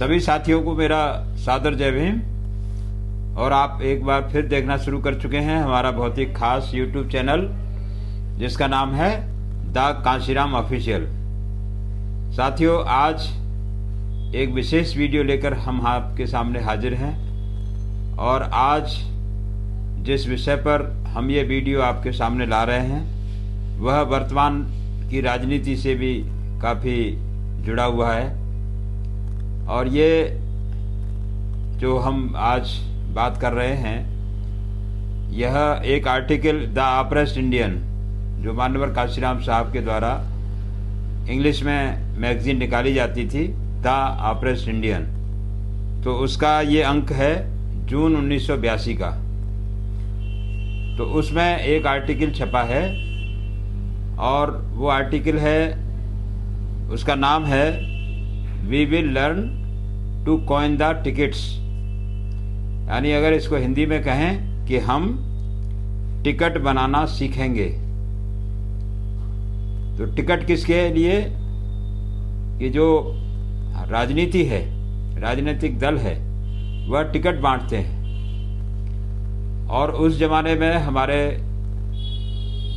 सभी साथियों को मेरा सादर जय भीम। और आप एक बार फिर देखना शुरू कर चुके हैं हमारा बहुत ही खास YouTube चैनल जिसका नाम है द कांशीराम ऑफिशियल। साथियों, आज एक विशेष वीडियो लेकर हम आपके सामने हाजिर हैं और आज जिस विषय पर हम ये वीडियो आपके सामने ला रहे हैं वह वर्तमान की राजनीति से भी काफ़ी जुड़ा हुआ है। और ये जो हम आज बात कर रहे हैं यह एक आर्टिकल द ऑप्रेस्ड इंडियन जो माननीय कांशीराम साहब के द्वारा इंग्लिश में मैगजीन निकाली जाती थी द ऑप्रेस्ड इंडियन, तो उसका ये अंक है जून 1982 का। तो उसमें एक आर्टिकल छपा है और वो आर्टिकल है, उसका नाम है we will learn to coin the tickets, यानी अगर इसको हिंदी में कहें कि हम टिकट बनाना सीखेंगे। तो टिकट किसके लिए? कि जो राजनीति है, राजनीतिक दल है, वह टिकट बांटते हैं। और उस जमाने में हमारे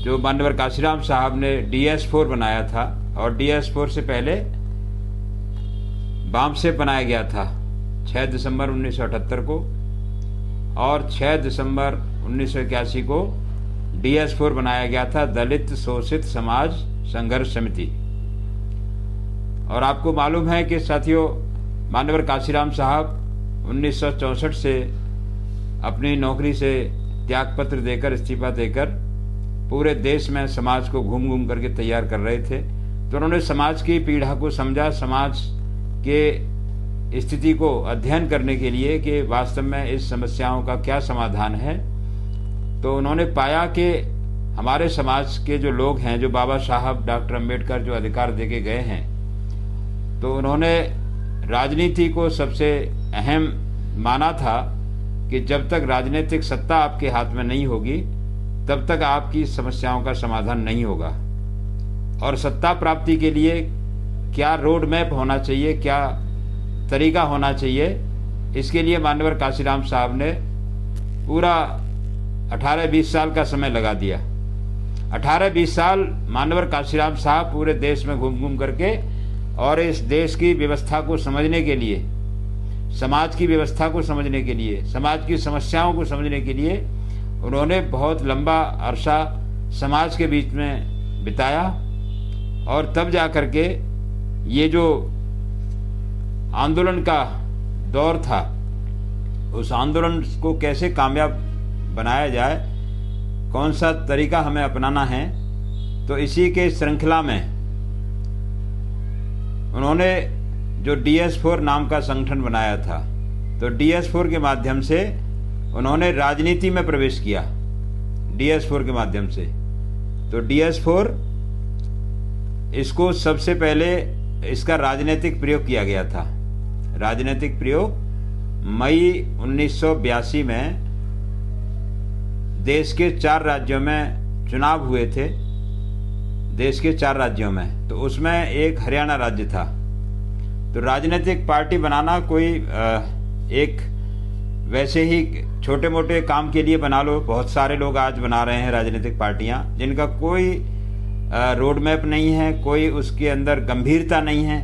जो माननीय कांशीराम साहब ने DS4 बनाया था और DS4 से पहले बामसेफ बनाया गया था 6 दिसंबर 1978 को, और 6 दिसंबर 1981 को DS4 बनाया गया था दलित शोषित समाज संघर्ष समिति। और आपको मालूम है कि साथियों, माननीय कांशीराम साहब 1964 से अपनी नौकरी से त्यागपत्र देकर, इस्तीफा देकर पूरे देश में समाज को घूम घूम करके तैयार कर रहे थे। तो उन्होंने समाज की पीड़ा को समझा, समाज के स्थिति को अध्ययन करने के लिए कि वास्तव में इस समस्याओं का क्या समाधान है। तो उन्होंने पाया कि हमारे समाज के जो लोग हैं, जो बाबा साहब डॉक्टर अम्बेडकर जो अधिकार देके गए हैं, तो उन्होंने राजनीति को सबसे अहम माना था कि जब तक राजनीतिक सत्ता आपके हाथ में नहीं होगी तब तक आपकी समस्याओं का समाधान नहीं होगा। और सत्ता प्राप्ति के लिए क्या रोड मैप होना चाहिए, क्या तरीका होना चाहिए, इसके लिए माननीय कांशीराम साहब ने पूरा 18-20 साल का समय लगा दिया। 18-20 साल माननीय कांशीराम साहब पूरे देश में घूम घूम करके और इस देश की व्यवस्था को समझने के लिए, समाज की व्यवस्था को समझने के लिए, समाज की समस्याओं को समझने के लिए उन्होंने बहुत लंबा अरसा समाज के बीच में बिताया। और तब जा करके ये जो आंदोलन का दौर था, उस आंदोलन को कैसे कामयाब बनाया जाए, कौन सा तरीका हमें अपनाना है, तो इसी के श्रृंखला में उन्होंने जो DS4 नाम का संगठन बनाया था। तो DS4 के माध्यम से उन्होंने राजनीति में प्रवेश किया, DS4 के माध्यम से। तो DS4 इसको सबसे पहले इसका राजनीतिक प्रयोग किया गया था। राजनीतिक प्रयोग मई 1982 में देश के 4 राज्यों में चुनाव हुए थे, देश के 4 राज्यों में। तो उसमें एक हरियाणा राज्य था। तो राजनीतिक पार्टी बनाना कोई एक वैसे ही छोटे मोटे काम के लिए बना लो, बहुत सारे लोग आज बना रहे हैं राजनीतिक पार्टियां जिनका कोई रोड मैप नहीं है, कोई उसके अंदर गंभीरता नहीं है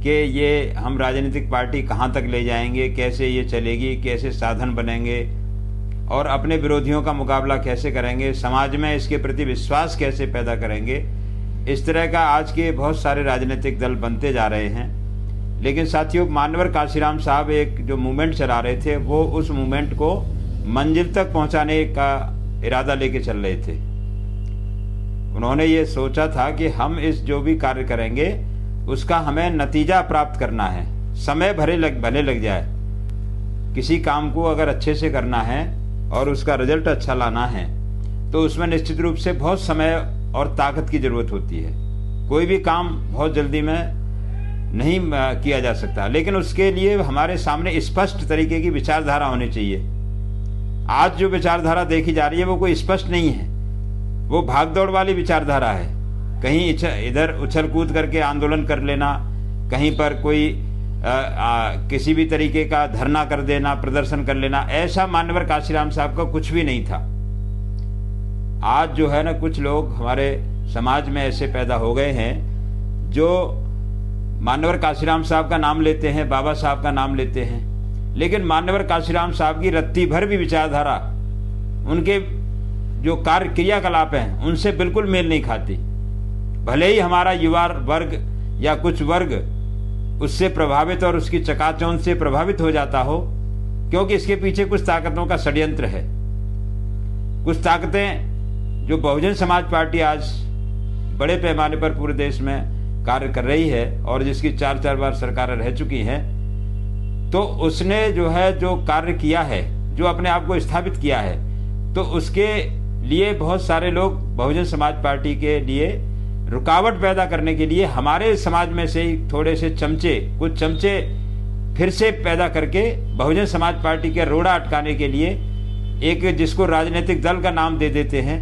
कि ये हम राजनीतिक पार्टी कहाँ तक ले जाएंगे, कैसे ये चलेगी, कैसे साधन बनेंगे और अपने विरोधियों का मुकाबला कैसे करेंगे, समाज में इसके प्रति विश्वास कैसे पैदा करेंगे। इस तरह का आज के बहुत सारे राजनीतिक दल बनते जा रहे हैं। लेकिन साथियों, माननीय कांशीराम साहब एक जो मूवमेंट चला रहे थे, वो उस मूवमेंट को मंजिल तक पहुंचाने का इरादा लेके चल रहे थे। उन्होंने ये सोचा था कि हम इस जो भी कार्य करेंगे उसका हमें नतीजा प्राप्त करना है। समय भले लग जाए, किसी काम को अगर अच्छे से करना है और उसका रिजल्ट अच्छा लाना है तो उसमें निश्चित रूप से बहुत समय और ताकत की जरूरत होती है। कोई भी काम बहुत जल्दी में नहीं किया जा सकता, लेकिन उसके लिए हमारे सामने स्पष्ट तरीके की विचारधारा होनी चाहिए। आज जो विचारधारा देखी जा रही है वो कोई स्पष्ट नहीं है, वो भागदौड़ वाली विचारधारा है। कहीं इधर उछल कूद करके आंदोलन कर लेना, कहीं पर कोई किसी भी तरीके का धरना कर देना, प्रदर्शन कर लेना, ऐसा मान्यवर काशीराम साहब का कुछ भी नहीं था। आज जो है ना, कुछ लोग हमारे समाज में ऐसे पैदा हो गए हैं जो मान्यवर काशीराम साहब का नाम लेते हैं, बाबा साहब का नाम लेते हैं, लेकिन मान्यवर काशीराम साहब की रत्ती भर भी विचारधारा, उनके जो कार्य क्रियाकलाप हैं, उनसे बिल्कुल मेल नहीं खाती। भले ही हमारा युवा वर्ग या कुछ वर्ग उससे प्रभावित और उसकी चकाचौंध से प्रभावित हो जाता हो, क्योंकि इसके पीछे कुछ ताकतों का षड्यंत्र है। कुछ ताकतें जो बहुजन समाज पार्टी आज बड़े पैमाने पर पूरे देश में कार्य कर रही है और जिसकी 4-4 बार सरकारें रह चुकी हैं, तो उसने जो है जो कार्य किया है, जो अपने आप को स्थापित किया है, तो उसके लिए बहुत सारे लोग बहुजन समाज पार्टी के लिए रुकावट पैदा करने के लिए हमारे समाज में से ही थोड़े से कुछ चमचे फिर से पैदा करके बहुजन समाज पार्टी के रोड़ा अटकाने के लिए एक जिसको राजनीतिक दल का नाम दे देते हैं,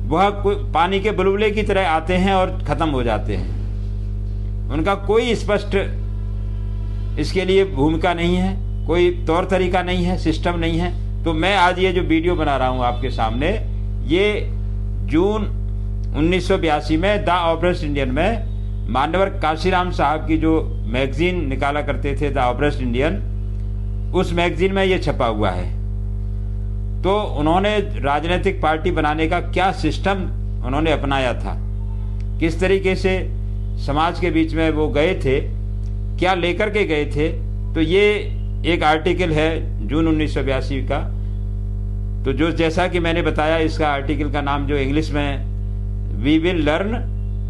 वह पानी के बुलबुले की तरह आते हैं और खत्म हो जाते हैं। उनका कोई स्पष्ट इसके लिए भूमिका नहीं है, कोई तौर तरीका नहीं है, सिस्टम नहीं है। तो मैं आज ये जो वीडियो बना रहा हूं आपके सामने, ये जून 1982 में द ऑब्रेस्ट इंडियन में मान्यवर काशीराम साहब की जो मैगजीन निकाला करते थे, द ऑब्रेस्ट इंडियन, उस मैगजीन में ये छपा हुआ है। तो उन्होंने राजनीतिक पार्टी बनाने का क्या सिस्टम उन्होंने अपनाया था, किस तरीके से समाज के बीच में वो गए थे, क्या लेकर के गए थे, तो ये एक आर्टिकल है जून 1982 का। तो जो जैसा कि मैंने बताया, इसका आर्टिकल का नाम जो इंग्लिश में we will learn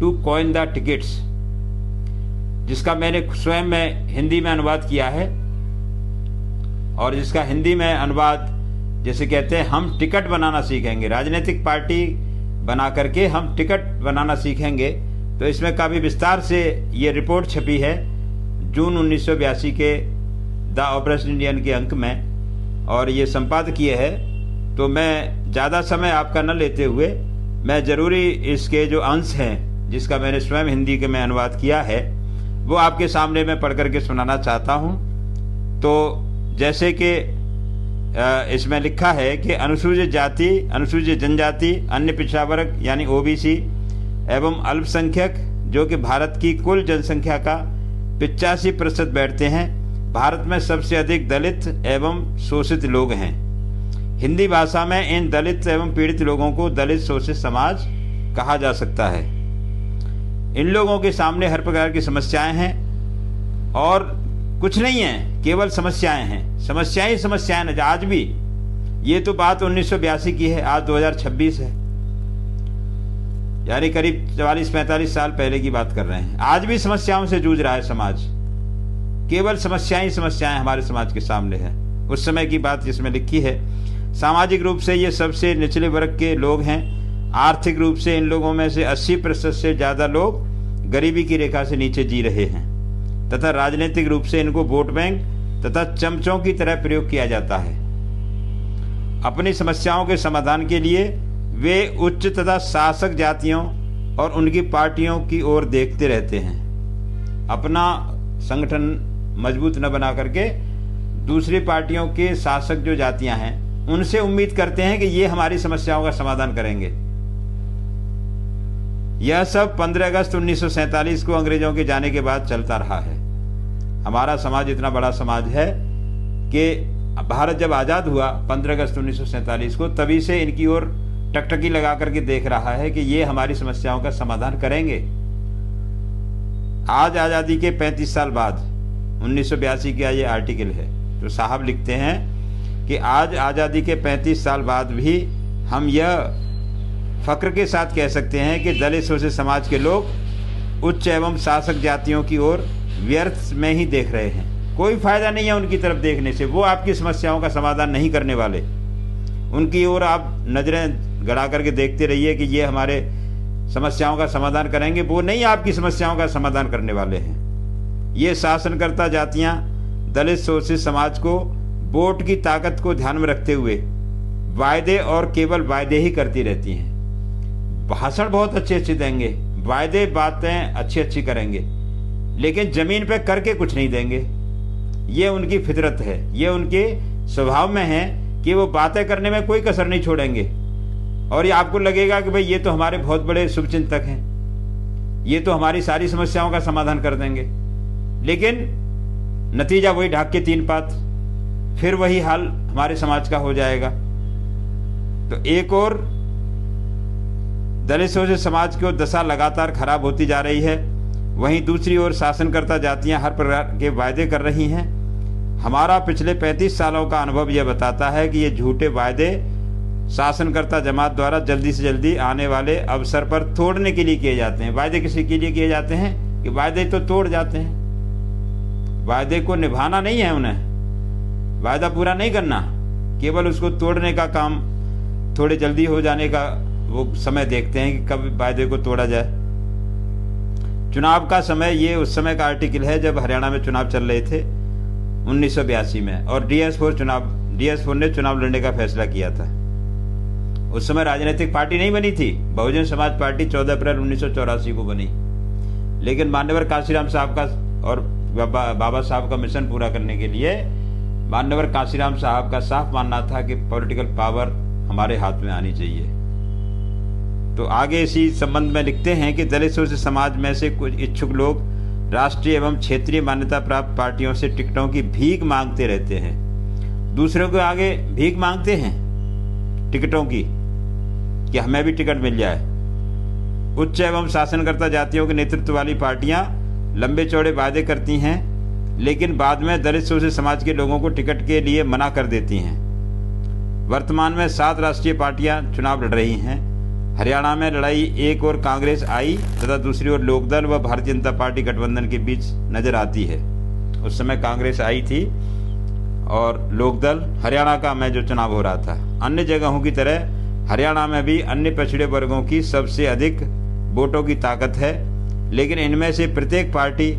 to coin the tickets, जिसका मैंने स्वयं में हिंदी में अनुवाद किया है, और जिसका हिंदी में अनुवाद जैसे कहते हैं हम टिकट बनाना सीखेंगे, राजनीतिक पार्टी बना करके हम टिकट बनाना सीखेंगे। तो इसमें काफी विस्तार से ये रिपोर्ट छपी है जून 1982 के द ऑब्रेस्ट इंडियन के अंक में, और ये संपादकीय है। तो मैं ज़्यादा समय आपका न लेते हुए मैं जरूरी इसके जो अंश हैं, जिसका मैंने स्वयं हिंदी के में अनुवाद किया है, वो आपके सामने मैं पढ़ करके सुनाना चाहता हूँ। तो जैसे कि इसमें लिखा है कि अनुसूचित जाति, अनुसूचित जनजाति, अन्य पिछड़ा वर्ग यानी ओबीसी एवं अल्पसंख्यक, जो कि भारत की कुल जनसंख्या का 85% बैठते हैं, भारत में सबसे अधिक दलित एवं शोषित लोग हैं। हिंदी भाषा में इन दलित एवं पीड़ित लोगों को दलित शोषित समाज कहा जा सकता है। इन लोगों के सामने हर प्रकार की समस्याएं हैं और कुछ नहीं है, केवल समस्याएं हैं, समस्याएं ही समस्याएं हैं आज भी। ये तो बात 1982 की है, आज 2026 है, यानी करीब 44-45 साल पहले की बात कर रहे हैं। आज भी समस्याओं से जूझ रहा है समाज, केवल समस्याएं ही समस्याएं हमारे समाज के सामने है। उस समय की बात जिसमें लिखी है, सामाजिक रूप से ये सबसे निचले वर्ग के लोग हैं। आर्थिक रूप से इन लोगों में से 80% से ज्यादा लोग गरीबी की रेखा से नीचे जी रहे हैं, तथा राजनीतिक रूप से इनको वोट बैंक तथा चमचों की तरह प्रयोग किया जाता है। अपनी समस्याओं के समाधान के लिए वे उच्च तथा शासक जातियों और उनकी पार्टियों की ओर देखते रहते हैं। अपना संगठन मजबूत न बना करके दूसरी पार्टियों के शासक जो जातियां हैं, उनसे उम्मीद करते हैं कि ये हमारी समस्याओं का समाधान करेंगे। यह सब 15 अगस्त 1947 को अंग्रेजों के जाने के बाद चलता रहा है। हमारा समाज इतना बड़ा समाज है कि भारत जब आजाद हुआ 15 अगस्त 1947 को, तभी से इनकी ओर टकटकी लगा करके देख रहा है कि ये हमारी समस्याओं का समाधान करेंगे। आज आजादी के 35 साल बाद 1982 का ये आर्टिकल है, तो साहब लिखते हैं कि आज आजादी के 35 साल बाद भी हम यह फक्र के साथ कह सकते हैं कि दलित शोषित समाज के लोग उच्च एवं शासक जातियों की ओर व्यर्थ में ही देख रहे हैं। कोई फायदा नहीं है उनकी तरफ देखने से, वो आपकी समस्याओं का समाधान नहीं करने वाले। उनकी ओर आप नजरें गड़ा करके देखते रहिए कि ये हमारे समस्याओं का समाधान करेंगे, वो नहीं आपकी समस्याओं का समाधान करने वाले हैं। ये शासनकर्ता जातियां दलित शोषित समाज को वोट की ताकत को ध्यान में रखते हुए वायदे और केवल वायदे ही करती रहती हैं। भाषण बहुत अच्छे अच्छे देंगे, वायदे बातें अच्छी अच्छी करेंगे, लेकिन जमीन पे करके कुछ नहीं देंगे। ये उनकी फितरत है, ये उनके स्वभाव में है कि वो बातें करने में कोई कसर नहीं छोड़ेंगे। और ये आपको लगेगा कि भाई ये तो हमारे बहुत बड़े शुभचिंतक हैं, ये तो हमारी सारी समस्याओं का समाधान कर देंगे, लेकिन नतीजा वही ढाक के तीन पात, फिर वही हाल हमारे समाज का हो जाएगा। तो एक और दलित शोषित समाज की दशा लगातार खराब होती जा रही है, वहीं दूसरी ओर शासनकर्ता जातियां हर प्रकार के वायदे कर रही हैं। हमारा पिछले 35 सालों का अनुभव यह बताता है कि ये झूठे वायदे शासनकर्ता जमात द्वारा जल्दी से जल्दी आने वाले अवसर पर तोड़ने के लिए किए जाते हैं। वायदे किसी के लिए किए जाते हैं कि वायदे तो तोड़ जाते हैं। वायदे को निभाना नहीं है उन्हें, वायदा पूरा नहीं करना, केवल उसको तोड़ने का काम, थोड़े जल्दी हो जाने का वो समय देखते हैं कि कब वायदे को तोड़ा जाए। चुनाव का समय, ये उस समय का आर्टिकल है जब हरियाणा में चुनाव चल रहे थे 1982 में, और DS4 ने चुनाव लड़ने का फैसला किया था। उस समय राजनीतिक पार्टी नहीं बनी थी, बहुजन समाज पार्टी 14 अप्रैल 1984 को बनी, लेकिन मान्यवर काशीराम साहब का और बाबा साहब का मिशन पूरा करने के लिए मान्यवर काशीराम साहब का साफ मानना था कि पॉलिटिकल पावर हमारे हाथ में आनी चाहिए। तो आगे इसी संबंध में लिखते हैं कि दलित शोषित समाज में से कुछ इच्छुक लोग राष्ट्रीय एवं क्षेत्रीय मान्यता प्राप्त पार्टियों से टिकटों की भीख मांगते रहते हैं, दूसरों के आगे भीख मांगते हैं टिकटों की कि हमें भी टिकट मिल जाए। उच्च एवं शासनकर्ता जातियों के नेतृत्व वाली पार्टियां लंबे चौड़े वादे करती हैं, लेकिन बाद में दलित शोषित समाज के लोगों को टिकट के लिए मना कर देती हैं। वर्तमान में 7 राष्ट्रीय पार्टियां चुनाव लड़ रही हैं। हरियाणा में लड़ाई एक और कांग्रेस आई तथा दूसरी ओर लोकदल व भारतीय जनता पार्टी गठबंधन के बीच नजर आती है। उस समय कांग्रेस आई थी और लोकदल, हरियाणा का में जो चुनाव हो रहा था। अन्य जगहों की तरह हरियाणा में भी अन्य पिछड़े वर्गों की सबसे अधिक वोटों की ताकत है, लेकिन इनमें से प्रत्येक पार्टी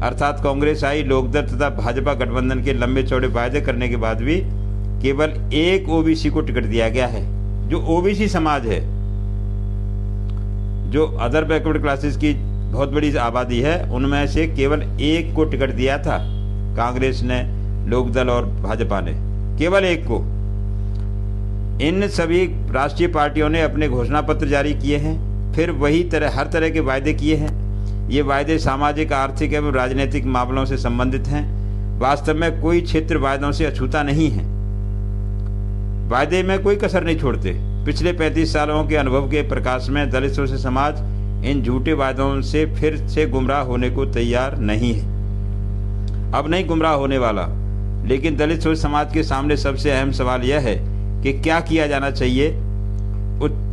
अर्थात कांग्रेस आई, लोकदल तथा भाजपा गठबंधन के लंबे चौड़े वायदे करने के बाद भी केवल एक ओबीसी को टिकट दिया गया है। जो ओबीसी समाज है, जो अदर बैकवर्ड क्लासेस की बहुत बड़ी आबादी है, उनमें से केवल एक को टिकट दिया था कांग्रेस ने, लोकदल और भाजपा ने, केवल एक को। इन सभी राष्ट्रीय पार्टियों ने अपने घोषणा पत्र जारी किए हैं, फिर वही हर तरह के वायदे किए हैं। ये वायदे सामाजिक, आर्थिक एवं राजनीतिक मामलों से संबंधित हैं। वास्तव में कोई क्षेत्र वायदों से अछूता नहीं है। वायदे में कोई कसर नहीं छोड़ते। पिछले 35 सालों के अनुभव के प्रकाश में दलित शोषित समाज इन झूठे वायदों से फिर से गुमराह होने को तैयार नहीं है, अब नहीं गुमराह होने वाला। लेकिन दलित शोषित समाज के सामने सबसे अहम सवाल यह है कि क्या किया जाना चाहिए।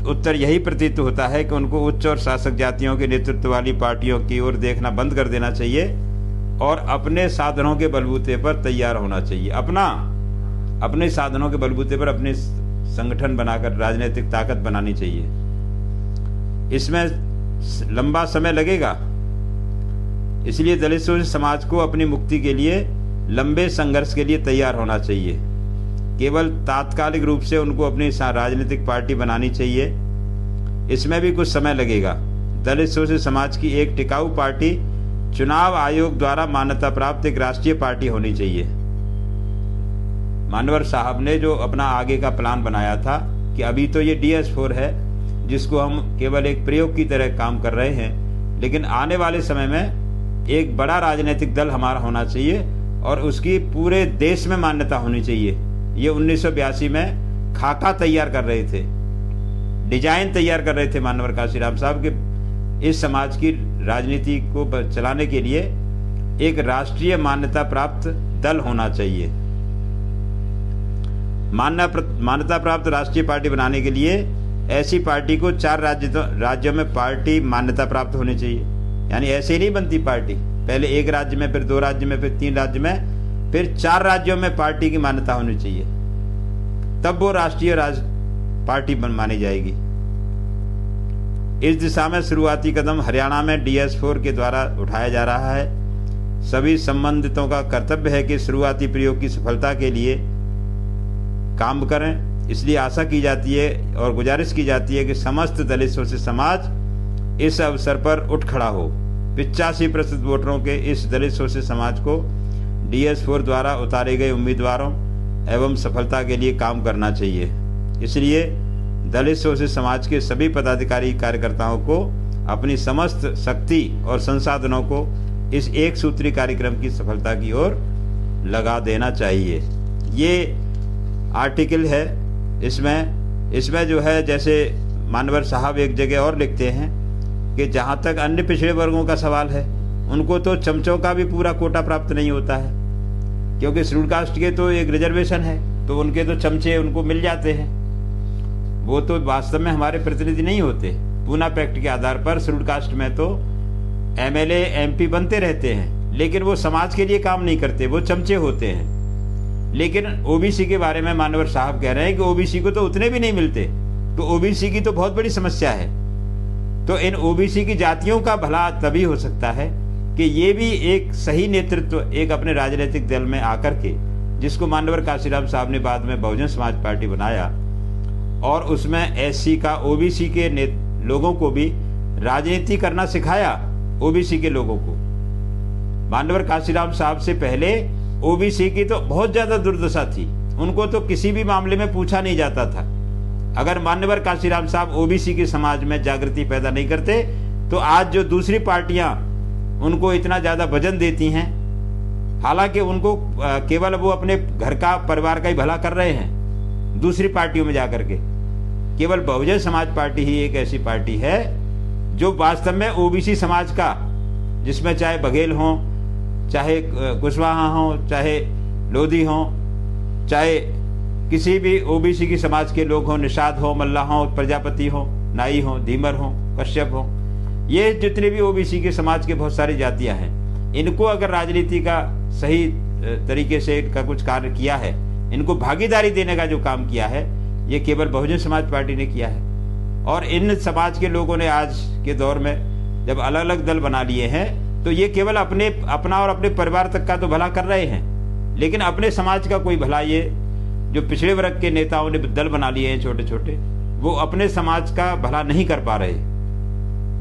उत्तर यही प्रतीत होता है कि उनको उच्च और शासक जातियों के नेतृत्व वाली पार्टियों की ओर देखना बंद कर देना चाहिए और अपने साधनों के बलबूते पर तैयार होना चाहिए। अपने साधनों के बलबूते पर अपने संगठन बनाकर राजनीतिक ताकत बनानी चाहिए। इसमें लंबा समय लगेगा, इसलिए दलित शोषित समाज को अपनी मुक्ति के लिए लंबे संघर्ष के लिए तैयार होना चाहिए। केवल तात्कालिक रूप से उनको अपनी राजनीतिक पार्टी बनानी चाहिए, इसमें भी कुछ समय लगेगा। दलित शोषित समाज की एक टिकाऊ पार्टी चुनाव आयोग द्वारा मान्यता प्राप्त एक राष्ट्रीय पार्टी होनी चाहिए। मान्यवर साहब ने जो अपना आगे का प्लान बनाया था कि अभी तो ये DS4 है जिसको हम केवल एक प्रयोग की तरह काम कर रहे हैं, लेकिन आने वाले समय में एक बड़ा राजनीतिक दल हमारा होना चाहिए और उसकी पूरे देश में मान्यता होनी चाहिए। ये 1982 में खाका तैयार कर रहे थे, डिजाइन तैयार कर रहे थे मान्यवर काशीराम साहब के इस समाज की राजनीति को चलाने के लिए एक राष्ट्रीय मान्यता प्राप्त दल होना चाहिए। मान्यता प्राप्त राष्ट्रीय पार्टी बनाने के लिए ऐसी पार्टी को 4 राज्यों में पार्टी मान्यता प्राप्त होनी चाहिए। यानी ऐसे ही नहीं बनती पार्टी, पहले 1 राज्य में, फिर 2 राज्य में, फिर 3 राज्य में, फिर 4 राज्यों में पार्टी की मान्यता होनी चाहिए, तब वो राष्ट्रीय पार्टी मानी जाएगी। इस दिशा में शुरुआती कदम हरियाणा में DS4 के द्वारा उठाया जा रहा है। सभी संबंधितों का कर्तव्य है कि शुरुआती प्रयोग की सफलता के लिए काम करें। इसलिए आशा की जाती है और गुजारिश की जाती है कि समस्त दलित शोषित समाज इस अवसर पर उठ खड़ा हो 85% वोटरों के इस दलित शोषित समाज को DS4 द्वारा उतारे गए उम्मीदवारों एवं सफलता के लिए काम करना चाहिए। इसलिए दलित शोषित समाज के सभी पदाधिकारी कार्यकर्ताओं को अपनी समस्त शक्ति और संसाधनों को इस एक सूत्री कार्यक्रम की सफलता की ओर लगा देना चाहिए। ये आर्टिकल है, इसमें जो है, जैसे मानवर साहब एक जगह और लिखते हैं कि जहाँ तक अन्य पिछड़े वर्गों का सवाल है, उनको तो चमचों का भी पूरा कोटा प्राप्त नहीं होता है, क्योंकि शेड्यूल कास्ट के तो एक रिजर्वेशन है, तो उनके तो चमचे उनको मिल जाते हैं। वो तो वास्तव में हमारे प्रतिनिधि नहीं होते। पूना पैक्ट के आधार पर शेड्यूल कास्ट में तो MLA MP बनते रहते हैं, लेकिन वो समाज के लिए काम नहीं करते, वो चमचे होते हैं। लेकिन OBC के बारे में मानवर साहब कह रहे हैं कि OBC को तो उतने भी नहीं मिलते, तो OBC की तो बहुत बड़ी समस्या है। तो इन OBC की जातियों का भला तभी हो सकता है कि ये भी एक सही नेतृत्व एक अपने राजनीतिक दल में आकर के, जिसको मानवर काशीराम साहब ने बाद में बहुजन समाज पार्टी बनाया, और उसमें SC का OBC के लोगों को भी राजनीति करना सिखाया। OBC के लोगों को मानवर काशीराम साहब से पहले OBC की तो बहुत ज्यादा दुर्दशा थी, उनको तो किसी भी मामले में पूछा नहीं जाता था। अगर मानवर काशीराम साहब OBC के समाज में जागृति पैदा नहीं करते तो आज जो दूसरी पार्टियां उनको इतना ज्यादा वजन देती हैं, हालांकि उनको केवल वो अपने घर का परिवार का ही भला कर रहे हैं, दूसरी पार्टियों में जाकर के। केवल बहुजन समाज पार्टी ही एक ऐसी पार्टी है जो वास्तव में OBC समाज का, जिसमें चाहे बघेल हों, चाहे कुशवाहा हों, चाहे लोधी हों, चाहे किसी भी OBC की समाज के लोग हों, निषाद हो, मल्ला हो, प्रजापति हो, नाई हो, धीमर हो, कश्यप हो, ये जितने भी OBC के समाज के बहुत सारी जातियां हैं, इनको अगर राजनीति का सही तरीके से इनका कुछ कार्य किया है, इनको भागीदारी देने का जो काम किया है, ये केवल बहुजन समाज पार्टी ने किया है। और इन समाज के लोगों ने आज के दौर में जब अलग अलग दल बना लिए हैं, तो ये केवल अपना और अपने परिवार तक का तो भला कर रहे हैं, लेकिन अपने समाज का कोई भला, ये जो पिछड़े वर्ग के नेताओं ने दल बना लिए हैं छोटे छोटे, वो अपने समाज का भला नहीं कर पा रहे,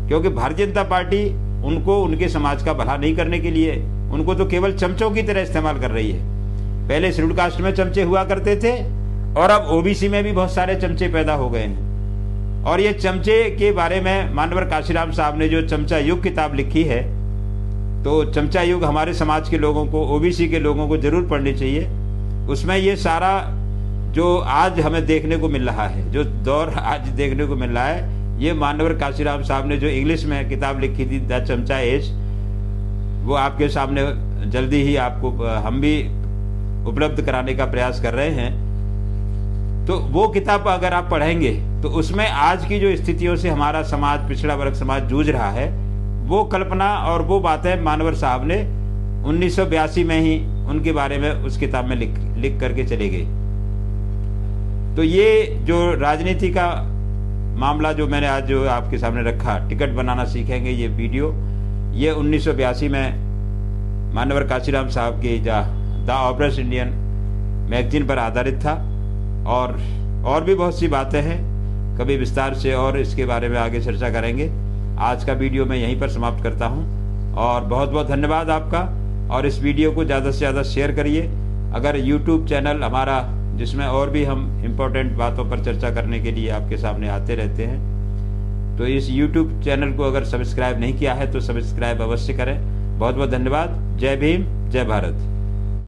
क्योंकि भारतीय जनता पार्टी उनको उनके समाज का भला नहीं करने के लिए उनको तो केवल चमचों की तरह इस्तेमाल कर रही है। पहले शेड्यूल कास्ट में चमचे हुआ करते थे, और अब OBC में भी बहुत सारे चमचे पैदा हो गए हैं। और ये चमचे के बारे में मानवर काशीराम साहब ने जो चमचा युग किताब लिखी है, तो चमचा युग हमारे समाज के लोगों को, OBC के लोगों को जरूर पढ़नी चाहिए। उसमें ये सारा जो आज हमें देखने को मिल रहा है, जो दौर आज देखने को मिल रहा है, ये मानवर काशीराम साहब ने जो इंग्लिश में किताब लिखी थी, द चमचा एज, वो आपके सामने जल्दी ही आपको हम भी उपलब्ध कराने का प्रयास कर रहे हैं। तो वो किताब अगर आप पढ़ेंगे तो उसमें आज की जो स्थितियों से हमारा समाज, पिछड़ा वर्ग समाज जूझ रहा है, वो कल्पना और वो बातें मानवर साहब ने 1982 में ही उनके बारे में उस किताब में लिख करके चले गए। तो ये जो राजनीति का मामला जो मैंने आज जो आपके सामने रखा, टिकट बनाना सीखेंगे, ये वीडियो, ये 1982 में मानवर काशीराम साहब के द ऑपरेस इंडियन मैगजीन पर आधारित था। और भी बहुत सी बातें हैं, कभी विस्तार से और इसके बारे में आगे चर्चा करेंगे। आज का वीडियो मैं यहीं पर समाप्त करता हूं, और बहुत बहुत धन्यवाद आपका। और इस वीडियो को ज़्यादा से ज़्यादा शेयर करिए। अगर YouTube चैनल हमारा, जिसमें और भी हम इम्पोर्टेंट बातों पर चर्चा करने के लिए आपके सामने आते रहते हैं, तो इस YouTube चैनल को अगर सब्सक्राइब नहीं किया है तो सब्सक्राइब अवश्य करें। बहुत बहुत धन्यवाद। जय भीम, जय भारत।